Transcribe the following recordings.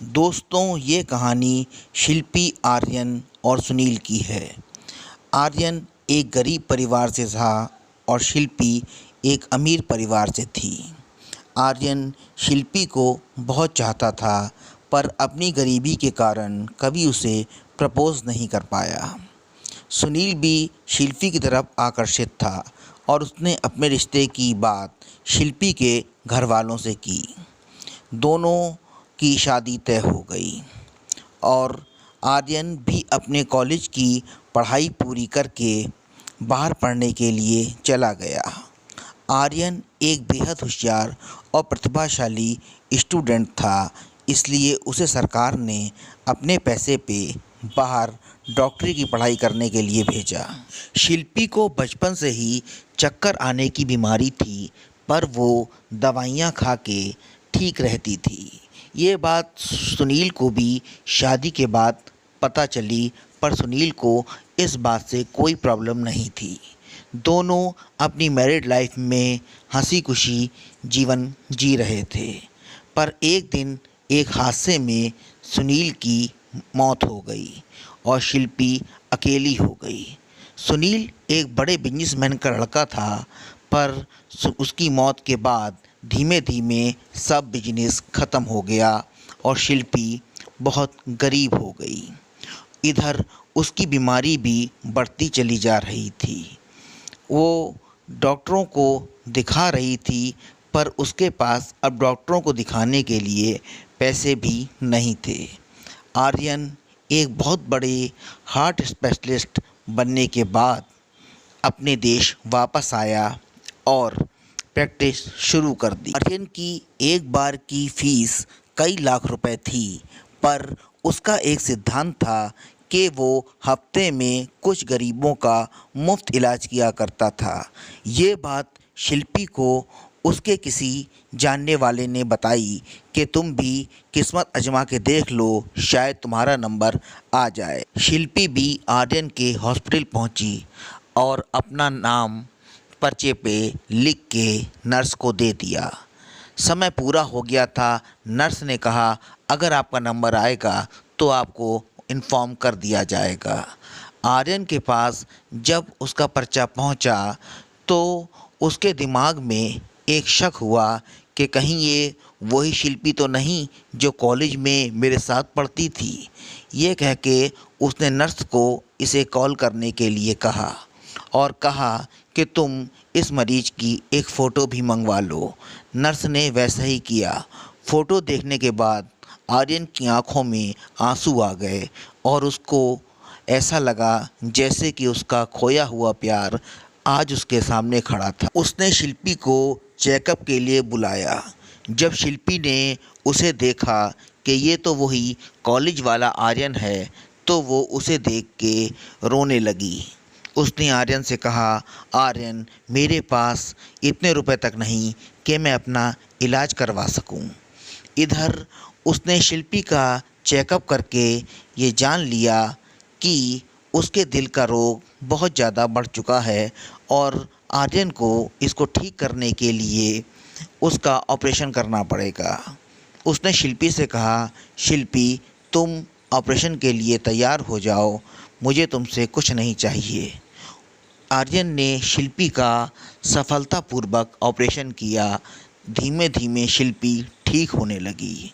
दोस्तों, ये कहानी शिल्पी, आर्यन और सुनील की है। आर्यन एक गरीब परिवार से था और शिल्पी एक अमीर परिवार से थी। आर्यन शिल्पी को बहुत चाहता था, पर अपनी गरीबी के कारण कभी उसे प्रपोज़ नहीं कर पाया। सुनील भी शिल्पी की तरफ आकर्षित था और उसने अपने रिश्ते की बात शिल्पी के घर वालों से की। दोनों की शादी तय हो गई और आर्यन भी अपने कॉलेज की पढ़ाई पूरी करके बाहर पढ़ने के लिए चला गया। आर्यन एक बेहद होशियार और प्रतिभाशाली स्टूडेंट था, इसलिए उसे सरकार ने अपने पैसे पे बाहर डॉक्टरी की पढ़ाई करने के लिए भेजा। शिल्पी को बचपन से ही चक्कर आने की बीमारी थी, पर वो दवाइयाँ खा के ठीक रहती थी। ये बात सुनील को भी शादी के बाद पता चली, पर सुनील को इस बात से कोई प्रॉब्लम नहीं थी। दोनों अपनी मैरिड लाइफ में हंसी खुशी जीवन जी रहे थे। पर एक दिन एक हादसे में सुनील की मौत हो गई और शिल्पी अकेली हो गई। सुनील एक बड़े बिजनेसमैन का लड़का था, पर उसकी मौत के बाद धीमे धीमे सब बिजनेस ख़त्म हो गया और शिल्पी बहुत गरीब हो गई। इधर उसकी बीमारी भी बढ़ती चली जा रही थी। वो डॉक्टरों को दिखा रही थी, पर उसके पास अब डॉक्टरों को दिखाने के लिए पैसे भी नहीं थे। आर्यन एक बहुत बड़े हार्ट स्पेशलिस्ट बनने के बाद अपने देश वापस आया और प्रैक्टिस शुरू कर दी। आर्यन की एक बार की फ़ीस कई लाख रुपए थी, पर उसका एक सिद्धांत था कि वो हफ्ते में कुछ गरीबों का मुफ्त इलाज किया करता था। ये बात शिल्पी को उसके किसी जानने वाले ने बताई कि तुम भी किस्मत आजमा के देख लो, शायद तुम्हारा नंबर आ जाए। शिल्पी भी आर्यन के हॉस्पिटल पहुंची और अपना नाम पर्चे पे लिख के नर्स को दे दिया। समय पूरा हो गया था। नर्स ने कहा, अगर आपका नंबर आएगा तो आपको इन्फॉर्म कर दिया जाएगा। आर्यन के पास जब उसका पर्चा पहुंचा तो उसके दिमाग में एक शक हुआ कि कहीं ये वही शिल्पी तो नहीं जो कॉलेज में मेरे साथ पढ़ती थी। ये कह के उसने नर्स को इसे कॉल करने के लिए कहा और कहा कि तुम इस मरीज़ की एक फ़ोटो भी मंगवा लो। नर्स ने वैसा ही किया। फ़ोटो देखने के बाद आर्यन की आंखों में आंसू आ गए और उसको ऐसा लगा जैसे कि उसका खोया हुआ प्यार आज उसके सामने खड़ा था। उसने शिल्पी को चेकअप के लिए बुलाया। जब शिल्पी ने उसे देखा कि ये तो वही कॉलेज वाला आर्यन है, तो वो उसे देख के रोने लगी। उसने आर्यन से कहा, आर्यन, मेरे पास इतने रुपए तक नहीं कि मैं अपना इलाज करवा सकूं। इधर उसने शिल्पी का चेकअप करके ये जान लिया कि उसके दिल का रोग बहुत ज़्यादा बढ़ चुका है और आर्यन को इसको ठीक करने के लिए उसका ऑपरेशन करना पड़ेगा। उसने शिल्पी से कहा, शिल्पी, तुम ऑपरेशन के लिए तैयार हो जाओ, मुझे तुमसे कुछ नहीं चाहिए। आर्यन ने शिल्पी का सफलतापूर्वक ऑपरेशन किया। धीमे धीमे शिल्पी ठीक होने लगी।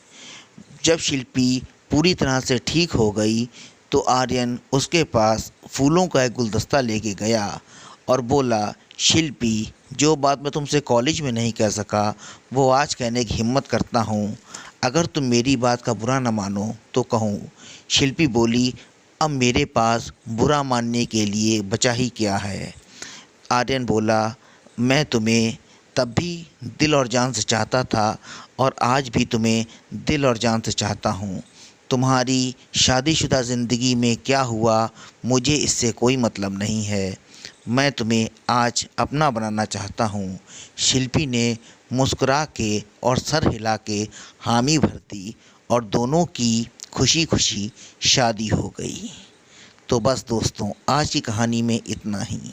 जब शिल्पी पूरी तरह से ठीक हो गई तो आर्यन उसके पास फूलों का एक गुलदस्ता लेके गया और बोला, शिल्पी, जो बात मैं तुमसे कॉलेज में नहीं कह सका वो आज कहने की हिम्मत करता हूँ। अगर तुम मेरी बात का बुरा न मानो तो कहूँ। शिल्पी बोली, अब मेरे पास बुरा मानने के लिए बचा ही क्या है। आर्यन बोला, मैं तुम्हें तब भी दिल और जान से चाहता था और आज भी तुम्हें दिल और जान से चाहता हूँ। तुम्हारी शादीशुदा ज़िंदगी में क्या हुआ मुझे इससे कोई मतलब नहीं है। मैं तुम्हें आज अपना बनाना चाहता हूँ। शिल्पी ने मुस्कुरा के और सर हिला के हामी भर दी और दोनों की खुशी खुशी शादी हो गई। तो बस दोस्तों, आज की कहानी में इतना ही।